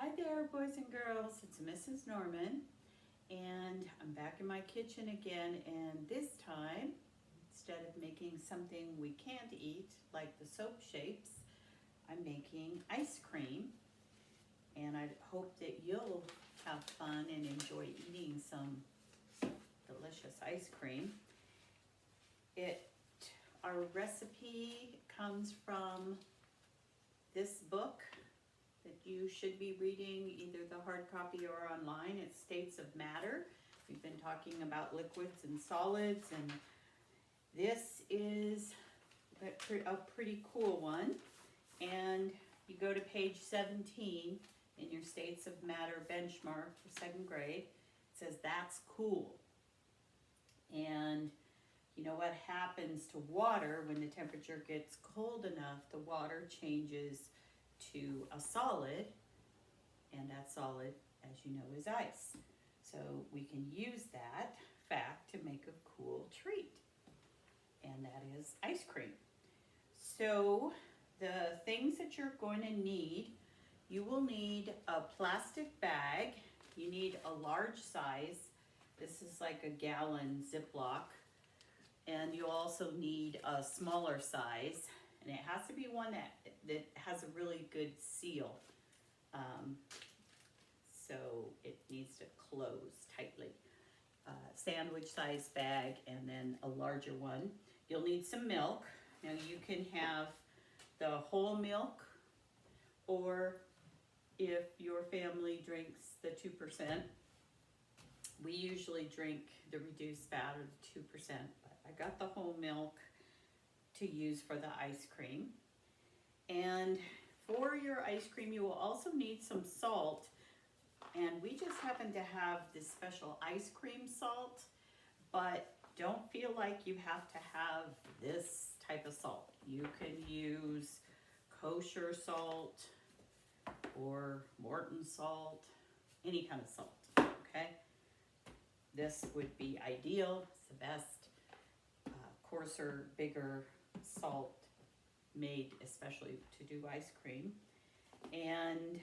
Hi there, boys and girls. It's Mrs. Norman, and I'm back in my kitchen again. And this time, instead of making something we can't eat, like the soap shapes, I'm making ice cream. And I hope that you'll have fun and enjoy eating some delicious ice cream. Our recipe comes from this book that you should be reading, either the hard copy or online. It's States of Matter. We've been talking about liquids and solids, and this is a pretty cool one. And you go to page 17 in your States of Matter benchmark for second grade. It says, "That's cool." And you know what happens to water when the temperature gets cold enough? The water changes to a solid, and that solid, as you know, is ice. So we can use that fact to make a cool treat, and that is ice cream. So the things that you're going to need, you will need a plastic bag. You need a large size. This is like a gallon Ziplock. And you'll also need a smaller size, and it has to be one that has a really good seal. So it needs to close tightly. Sandwich size bag, and then a larger one. You'll need some milk. Now you can have the whole milk, or if your family drinks the 2%, we usually drink the reduced fat or the 2%. I got the whole milk to use for the ice cream. And for your ice cream, you will also need some salt. And we just happen to have this special ice cream salt, but don't feel like you have to have this type of salt. You can use kosher salt or Morton salt, any kind of salt, okay? This would be ideal. It's the best. Coarser, bigger salt made especially to do ice cream. And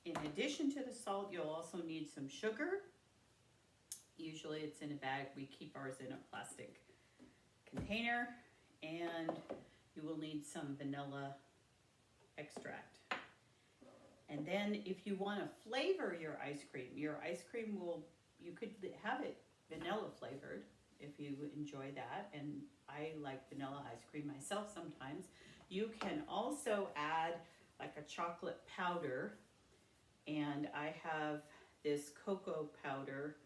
in addition to the salt, you'll also need some sugar. Usually it's in a bag. We keep ours in a plastic container. And you will need some vanilla extract. And then if you want to flavor your ice cream you could have it vanilla flavored if you enjoy that, and I like vanilla ice cream myself sometimes. You can also add like a chocolate powder, and I have this cocoa powder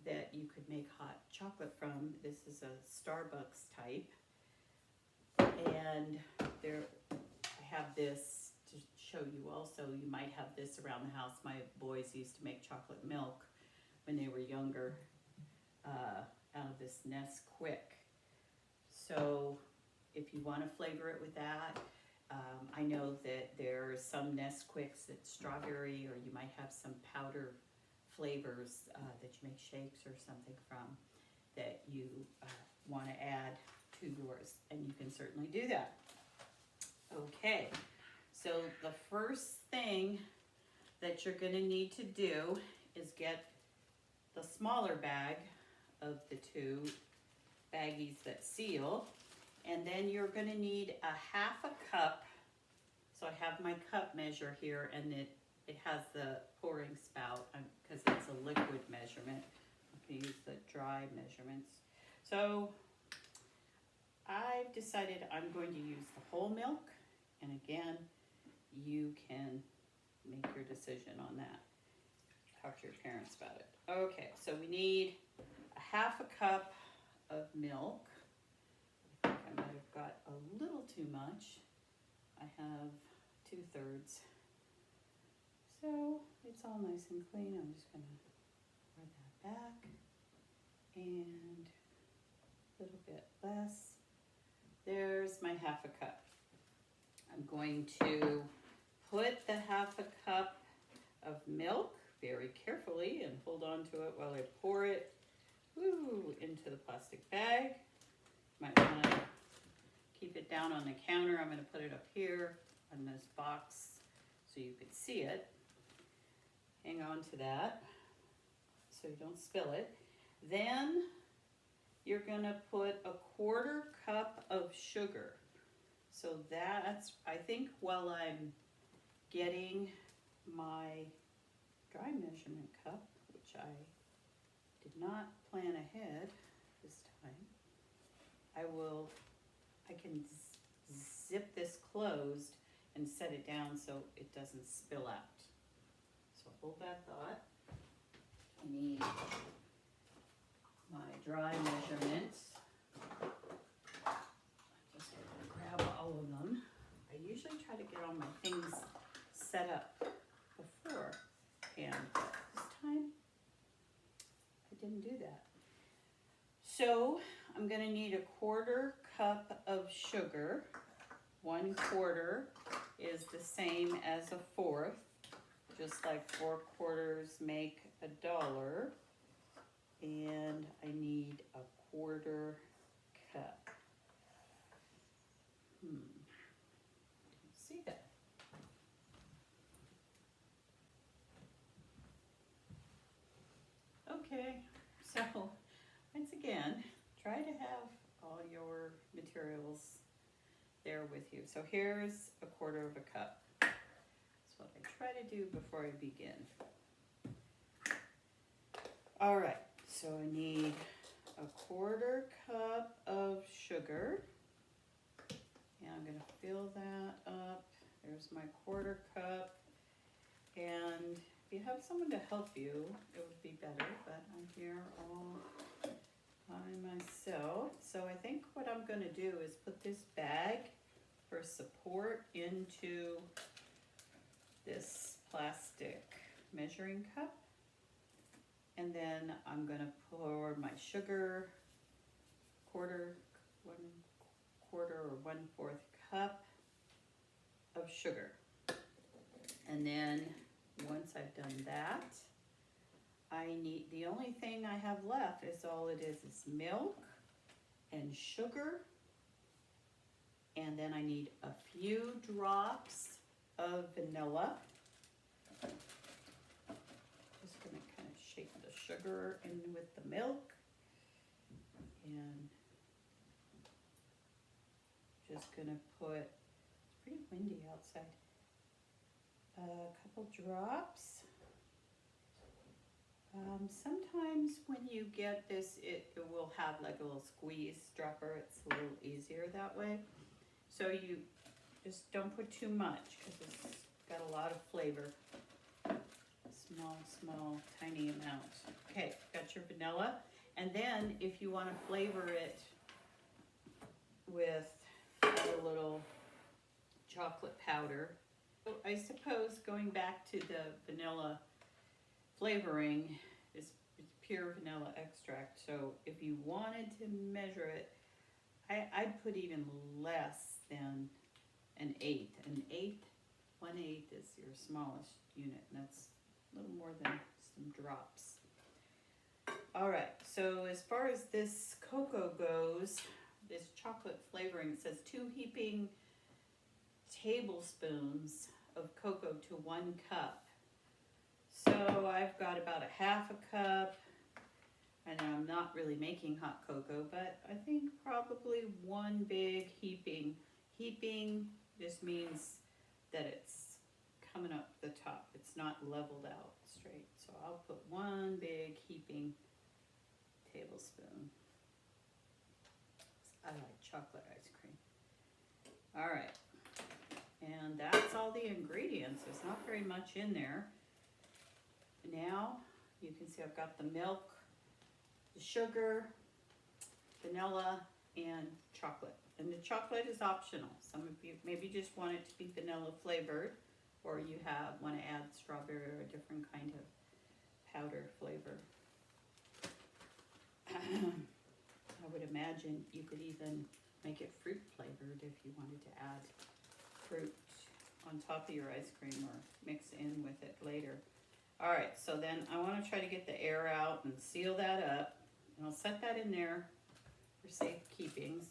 that you could make hot chocolate from. This is a Starbucks type, and I have this to show you also. You might have this around the house. My boys used to make chocolate milk when they were younger, out of this Nesquik. So if you want to flavor it with that, I know that there are some Nesquiks that's strawberry, or you might have some powder flavors that you make shakes or something from that you want to add to yours, and you can certainly do that. Okay, so the first thing that you're going to need to do is get the smaller bag of the two baggies that seal, and then you're going to need a half a cup. So I have my cup measure here, and it has the pouring spout because it's a liquid measurement. I'm going to use the dry measurements. So I've decided I'm going to use the whole milk, and again, you can make your decision on that. Talk to your parents about it. Okay, so we need a half a cup of milk. I think I might have got a little too much. I have 2/3. So it's all nice and clean. I'm just gonna pour that back, and a little bit less. There's my half a cup. I'm going to put the half a cup of milk very carefully and hold on to it while I pour it into the plastic bag. Might want to keep it down on the counter. I'm going to put it up here on this box so you could see it. hang on to that so you don't spill it. Then you're gonna put a 1/4 cup of sugar. So that's, I think while I'm getting my dry measurement cup, which I did not plan ahead this time, I can zip this closed and set it down so it doesn't spill out. So hold that thought. I need my dry measurements. I'm just gonna grab all of them. I usually try to get all my things set up before, and this time I didn't do that. So I'm gonna need a 1/4 cup of sugar. 1/4 is the same as a 1/4, just like 4 quarters make a dollar. And I need a 1/4 cup. Didn't see that. Okay, so once again, try to have all your materials there with you. So here's a 1/4 cup. That's what I try to do before I begin. All right, so I need a 1/4 cup of sugar. And I'm gonna fill that up. There's my 1/4 cup. And if you have someone to help you, it would be better, but I'm here all by myself. So I think what I'm gonna do is put this bag for support into this plastic measuring cup. And then I'm gonna pour my sugar, 1/4 or 1/4 cup of sugar. And then once I've done that, the only thing I have left is all it is milk and sugar. And then I need a few drops of vanilla. Just gonna kind of shake the sugar in with the milk. And just gonna put, it's pretty windy outside, a couple drops. Sometimes when you get this, it will have like a little squeeze dropper. It's a little easier that way. So you just don't put too much because it's got a lot of flavor. Small, tiny amounts. Okay, got your vanilla. And then if you want to flavor it with a little chocolate powder. So I suppose going back to the vanilla flavoring is pure vanilla extract. So if you wanted to measure it, I'd put even less than an 1/8. 1/8 is your smallest unit, and that's a little more than some drops. All right, so as far as this cocoa goes, this chocolate flavoring, it says 2 heaping tablespoons of cocoa to 1 cup. So I've got about a 1/2 cup. I know I'm not really making hot cocoa, but I think probably 1 big heaping. Heaping just means that it's coming up the top. It's not leveled out straight. So I'll put 1 big heaping tablespoon. I like chocolate ice cream. All right. And that's all the ingredients. There's not very much in there. Now you can see I've got the milk, the sugar, vanilla, and chocolate. And the chocolate is optional. Some of you maybe just want it to be vanilla flavored, or you want to add strawberry or a different kind of powder flavor. I would imagine you could even make it fruit flavored if you wanted to add fruit on top of your ice cream or mix in with it later. All right, so then I want to try to get the air out and seal that up. And I'll set that in there for safekeepings.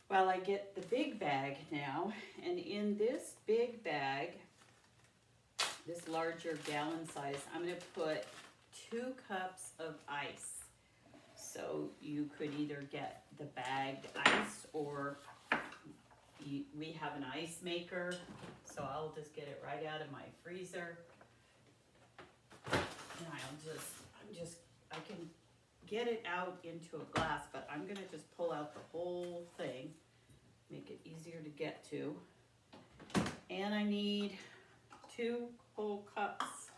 While I get the big bag now, and in this big bag, this larger gallon size, I'm gonna put 2 cups of ice. So you could either get the bagged ice or we have an ice maker. So I'll just get it right out of my freezer. And I can get it out into a glass, but I'm gonna just pull out the whole thing, make it easier to get to. And I need 2 whole cups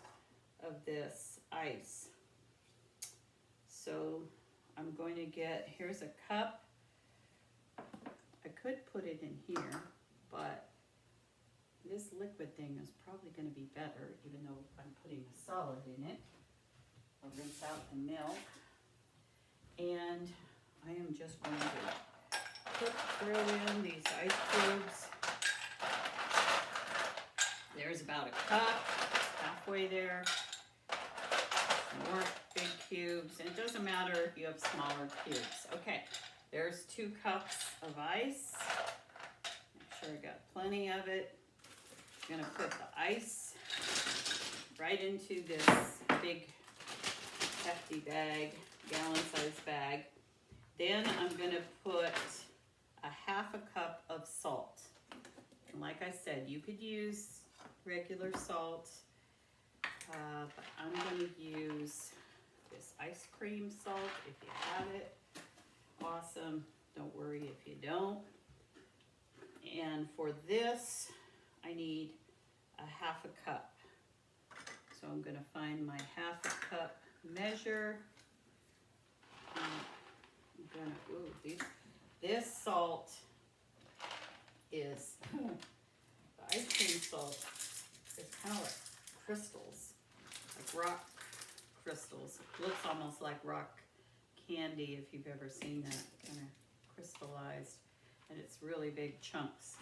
of this ice. So I'm going to get, here's a cup. I could put it in here, but this liquid thing is probably going to be better, even though I'm putting a solid in it. I'll rinse out the milk. And I am just going to throw in these ice cubes. There's about a cup, halfway there. Some more big cubes, and it doesn't matter if you have smaller cubes. Okay, there's 2 cups of ice. Make sure I got plenty of it. I'm gonna put the ice right into this big hefty bag, gallon-sized bag. Then I'm gonna put a half a cup of salt. And like I said, you could use regular salt, but I'm gonna use this ice cream salt if you have it. Awesome, don't worry if you don't. And for this, I need a half a cup. So I'm gonna find my half a cup measure. This salt is, the ice cream salt is kind of like crystals, like rock crystals. It looks almost like rock candy if you've ever seen that, kind of crystallized, and it's really big chunks.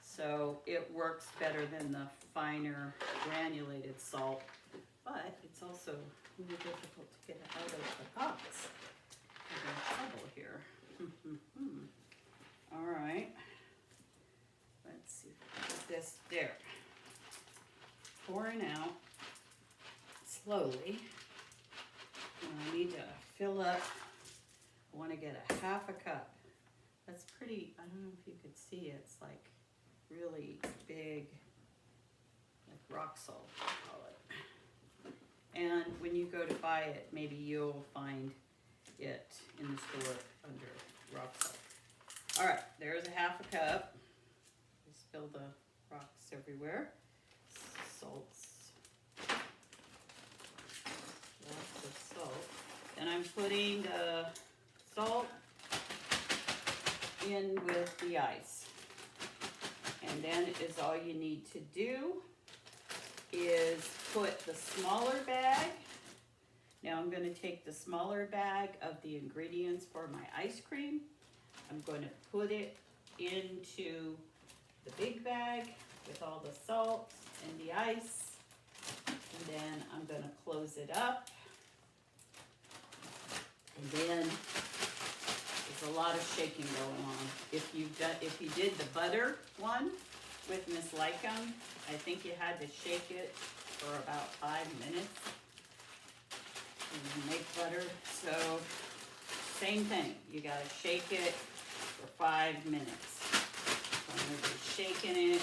So it works better than the finer granulated salt, but it's also really difficult to get it out of the box. I'm in trouble here. All right, let's see if I can get this there. Pouring out slowly. And I need to fill up. I want to get a half a cup. That's pretty, I don't know if you could see it. It's like really big, like rock salt, I call it. And when you go to buy it, maybe you'll find it in the store under rock salt. All right, there's a half a cup. Just spill the rocks everywhere. Salts. Lots of salt. And I'm putting the salt in with the ice. And then is all you need to do is put the smaller bag. Now I'm going to take the smaller bag of the ingredients for my ice cream. I'm going to put it into the big bag with all the salt and the ice. And then I'm going to close it up. And then there's a lot of shaking going on. If you did the butter one with Miss Lycum, I think you had to shake it for about 5 minutes. And you make butter, so same thing. You gotta shake it for 5 minutes. So I'm gonna be shaking it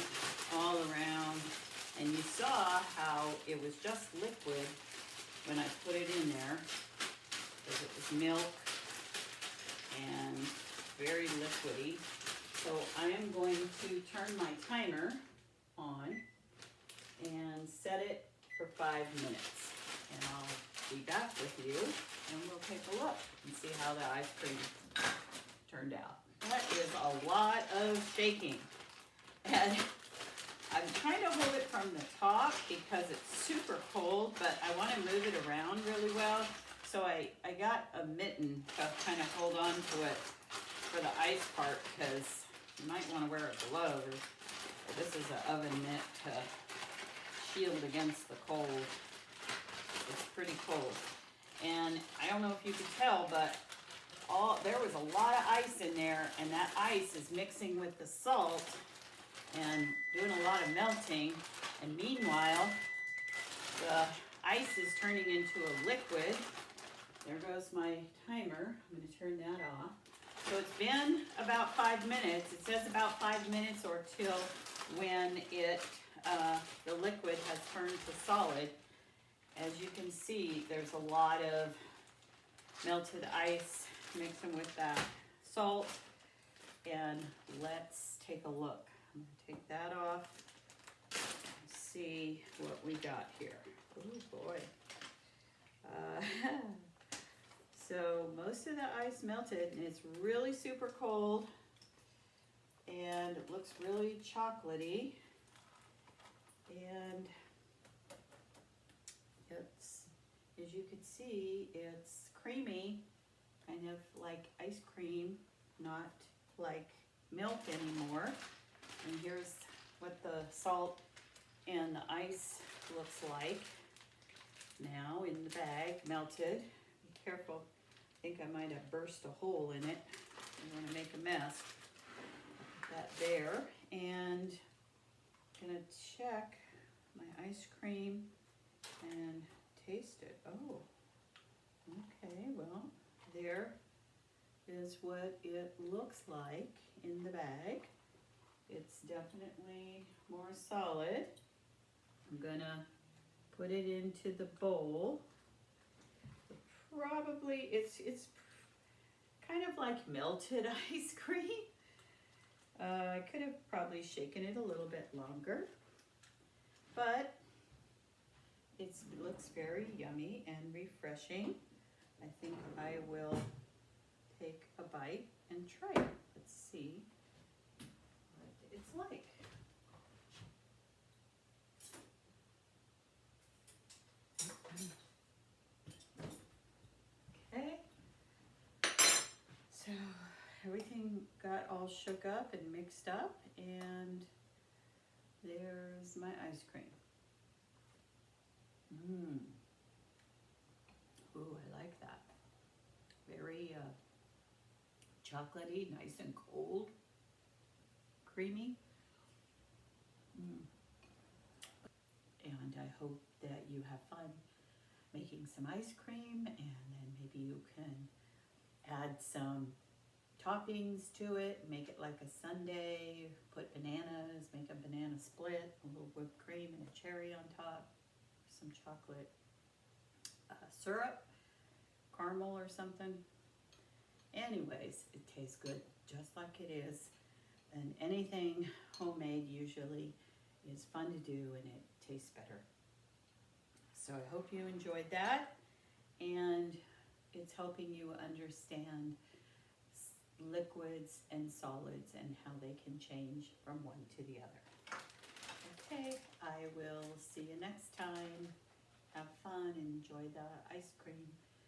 all around. And you saw how it was just liquid when I put it in there, because it was milk and very liquidy. So I am going to turn my timer on and set it for 5 minutes. And I'll be back with you and we'll take a look and see how the ice cream turned out. That is a lot of shaking. And I'm trying to hold it from the top because it's super cold, but I want to move it around really well. So I got a mitten to kind of hold on to it for the ice part, because you might want to wear a glove. This is an oven mitt to shield against the cold. It's pretty cold. And I don't know if you could tell, but there was a lot of ice in there, and that ice is mixing with the salt and doing a lot of melting. And meanwhile, the ice is turning into a liquid. There goes my timer. I'm going to turn that off. So it's been about 5 minutes. It says about 5 minutes or till when the liquid has turned to solid. As you can see, there's a lot of melted ice mixing with that salt. And let's take a look. I'm going to take that off and see what we got here. Oh boy. So most of the ice melted, and it's really super cold, and it looks really chocolatey, and it's, as you can see, it's creamy, kind of like ice cream, not like milk anymore. And here's what the salt and the ice looks like now in the bag, melted. Be careful. I think I might have burst a hole in it. I don't want to make a mess. Put that there. And I'm going to check my ice cream and taste it. Oh, okay. Well, there is what it looks like in the bag. It's definitely more solid. I'm going to put it into the bowl. Probably, it's kind of like melted ice cream. I could have probably shaken it a little bit longer, but it looks very yummy and refreshing. I think I will take a bite and try it. Let's see what it's like. Okay, so everything got all shook up and mixed up, and there's my ice cream. Ooh, I like that. Very chocolatey, nice and cold, creamy. And I hope that you have fun making some ice cream, and then maybe you can add some toppings to it, make it like a sundae, put bananas, make a banana split, a little whipped cream and a cherry on top, some chocolate syrup, caramel or something. Anyways, it tastes good just like it is, and anything homemade usually is fun to do and it tastes better. So I hope you enjoyed that, and it's helping you understand liquids and solids and how they can change from one to the other. Okay, I will see you next time. Have fun, enjoy the ice cream.